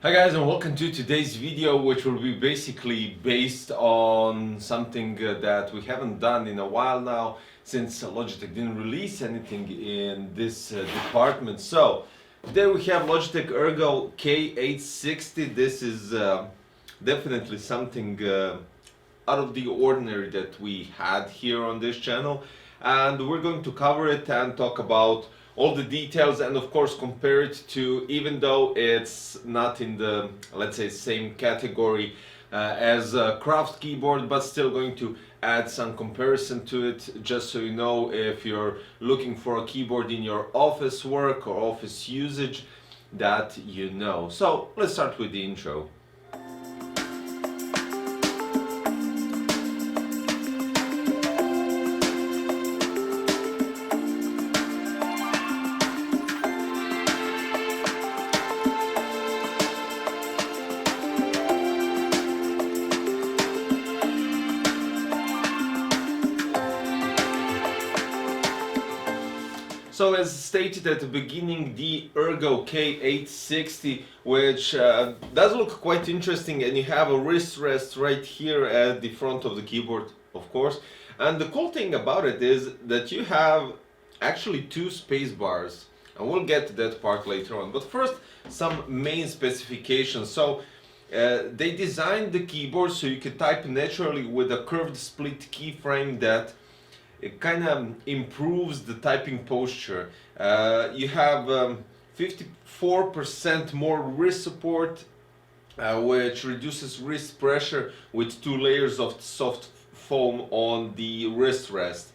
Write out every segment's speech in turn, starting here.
Hi guys, and welcome to today's video, which will be basically based on something that we haven't done in a while now, since Logitech didn't release anything in this department. So today we have Logitech ERGO K860. This is definitely something out of the ordinary that we had here on this channel, and we're going to cover it and talk about all the details, and of course compare it to, even though it's not in the, let's say, same category as a craft keyboard, but still going to add some comparison to it, just so you know if you're looking for a keyboard in your office work or office usage, that you know. So let's start with the intro. So as stated at the beginning, the ERGO K860, which does look quite interesting, and you have a wrist rest right here at the front of the keyboard, of course. And the cool thing about it is that you have actually two space bars, and we'll get to that part later on. But first, some main specifications. So they designed the keyboard so you can type naturally with a curved split keyframe that it kind of improves the typing posture. You have 54% more wrist support, which reduces wrist pressure with 2 layers of soft foam on the wrist rest.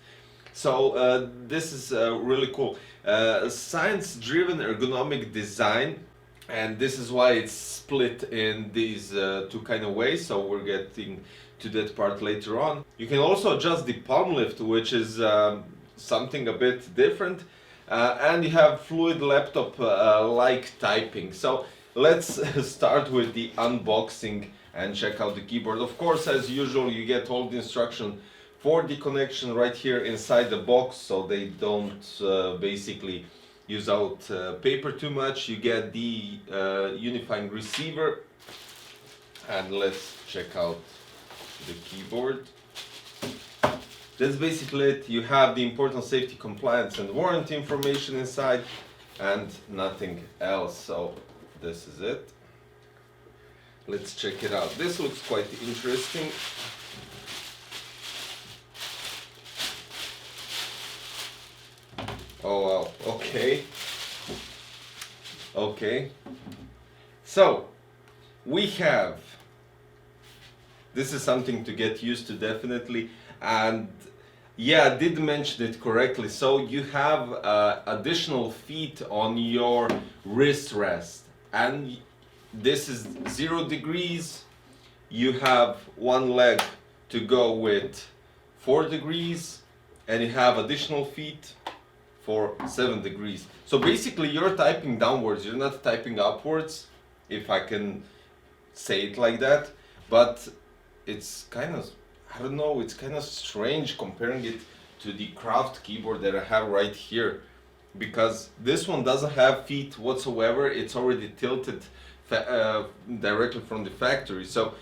So this is really cool. Science-driven ergonomic design, and this is why it's split in these two kind of ways, so we're getting to that part later on. You can also adjust the palm lift, which is something a bit different, and you have fluid laptop like typing. So let's start with the unboxing and check out the keyboard. Of course, as usual, you get all the instruction for the connection right here inside the box, so they don't basically use out paper too much. You get the unifying receiver, and let's check out the keyboard. That's basically it. You have the important safety, compliance and warranty information inside, and nothing else. So this is it. Let's check it out. This looks quite interesting. Oh wow, okay. So we have, this is something to get used to definitely, and yeah, I did mention it correctly. So you have additional feet on your wrist rest, and this is 0 degrees. You have one leg to go with 4 degrees, and you have additional feet for 7 degrees. So basically you're typing downwards, you're not typing upwards, if I can say it like that. But it's kind of, I don't know, it's kind of strange comparing it to the craft keyboard that I have right here, because this one doesn't have feet whatsoever. It's already tilted directly from the factory. So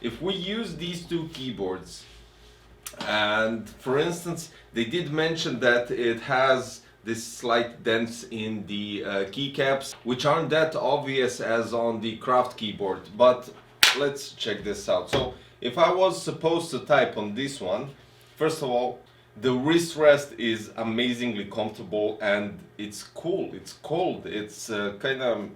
if we use these two keyboards, and for instance, they did mention that it has this slight dents in the keycaps, which aren't that obvious as on the craft keyboard. But let's check this out. So if I was supposed to type on this one, first of all, the wrist rest is amazingly comfortable, and it's cool, it's cold, it's kind of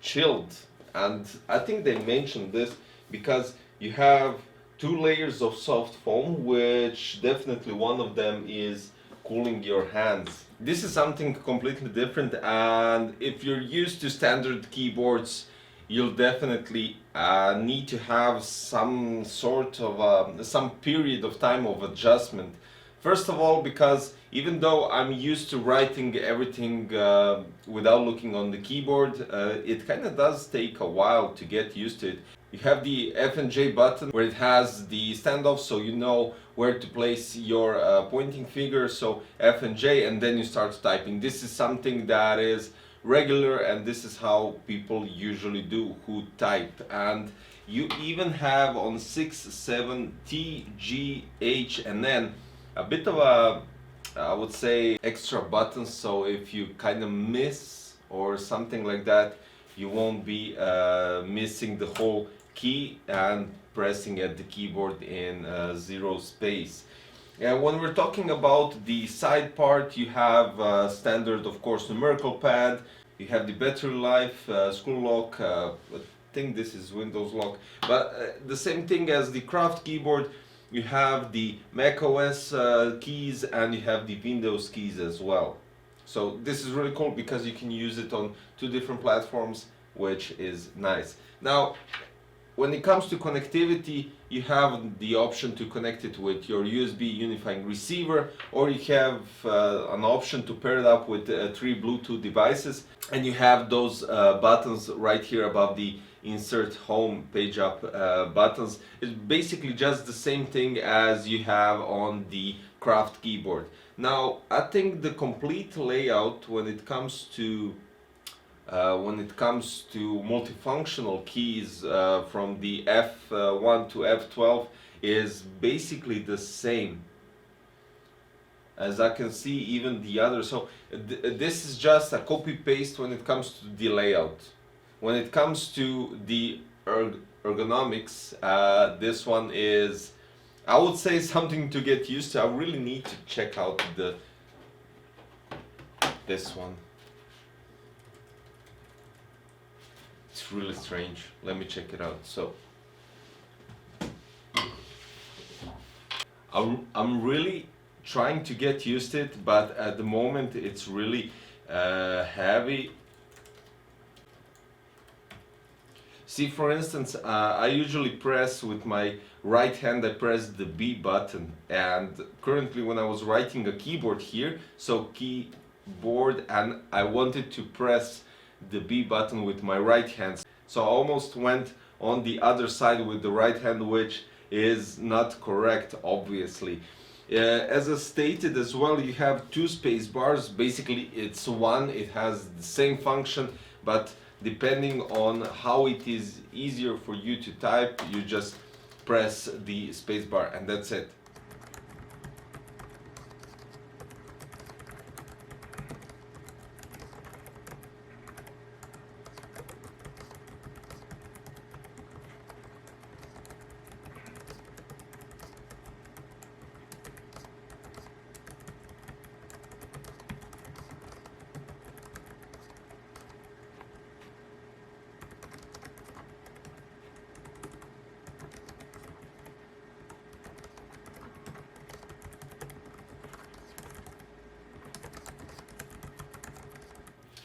chilled. And I think they mentioned this because you have 2 layers of soft foam, which definitely one of them is cooling your hands. This is something completely different, and if you're used to standard keyboards, you'll definitely need to have some sort of some period of time of adjustment. First of all, because even though I'm used to writing everything without looking on the keyboard, it kind of does take a while to get used to it. You have the F and J button where it has the standoff, so you know where to place your pointing finger, so F and J, and then you start typing. This is something that is regular, and this is how people usually do who type. And you even have on 6, 7, T, G, H, and N a bit of a, I would say, extra buttons, so if you kind of miss or something like that, you won't be missing the whole key and pressing at the keyboard in zero space. And when we're talking about the side part, you have standard, of course, numerical pad. You have the battery life, screw lock. I think this is Windows lock, but the same thing as the Craft keyboard. You have the Mac OS keys and you have the Windows keys as well. So this is really cool because you can use it on 2 different platforms, which is nice. Now, when it comes to connectivity, you have the option to connect it with your USB unifying receiver, or you have an option to pair it up with 3 Bluetooth devices, and you have those buttons right here above the insert home page up buttons. It's basically just the same thing as you have on the Craft keyboard. Now, I think the complete layout when it comes to multifunctional keys from the F1 to F12 is basically the same. As I can see, even the other. So this is just a copy paste when it comes to the layout. When it comes to the ergonomics, this one is, I would say, something to get used to. I really need to check out this one. It's really strange. Let me check it out. So I'm really trying to get used to it, but at the moment it's really heavy. See, for instance, I usually press with my right hand, I press the B button, and currently when I was writing a keyboard here, so keyboard, and I wanted to press the B button with my right hand, so I almost went on the other side with the right hand, which is not correct, obviously. As I stated as well, you have 2 space bars. Basically it's one, it has the same function, but depending on how it is easier for you to type, you just press the space bar and that's it.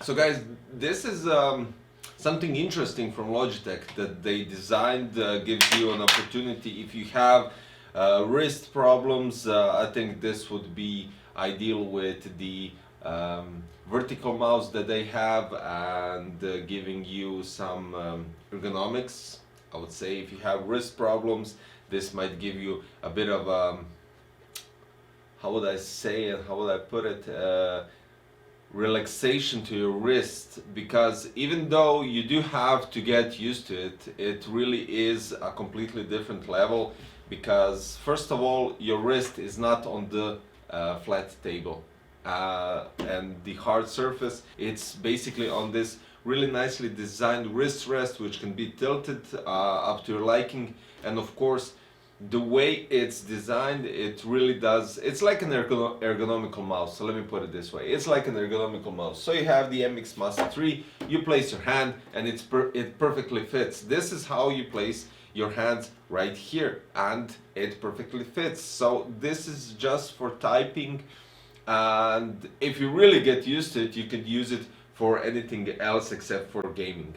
So guys, this is something interesting from Logitech that they designed, gives you an opportunity if you have wrist problems. I think this would be ideal with the vertical mouse that they have, and giving you some ergonomics. I would say if you have wrist problems, this might give you a bit of how would I say it, how would I put it, relaxation to your wrist, because even though you do have to get used to it, it really is a completely different level, because first of all, your wrist is not on the flat table and the hard surface. It's basically on this really nicely designed wrist rest, which can be tilted up to your liking. And of course, the way it's designed, it really does, it's like an ergonomical mouse. So let me put it this way, it's like an ergonomical mouse. So you have the MX Master 3, you place your hand and it perfectly fits. This is how you place your hands right here, and it perfectly fits. So this is just for typing, and if you really get used to it, you could use it for anything else except for gaming.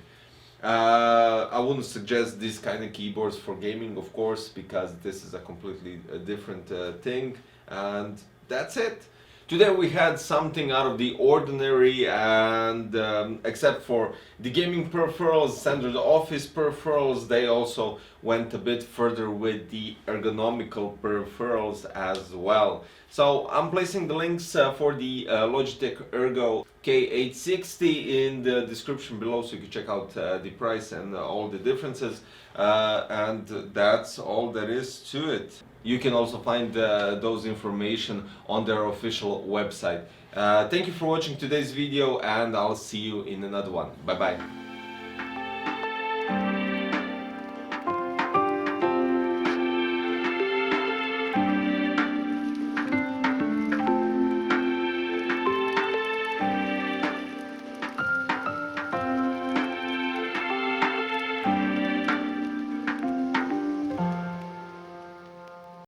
I wouldn't suggest these kind of keyboards for gaming, of course, because this is a completely different thing, and that's it. Today we had something out of the ordinary, and except for the gaming peripherals, standard office peripherals, they also went a bit further with the ergonomical peripherals as well. So I'm placing the links for the Logitech ERGO K860 in the description below, so you can check out the price and all the differences. And that's all there is to it. You can also find those information on their official website. Thank you for watching today's video, and I'll see you in another one. Bye bye.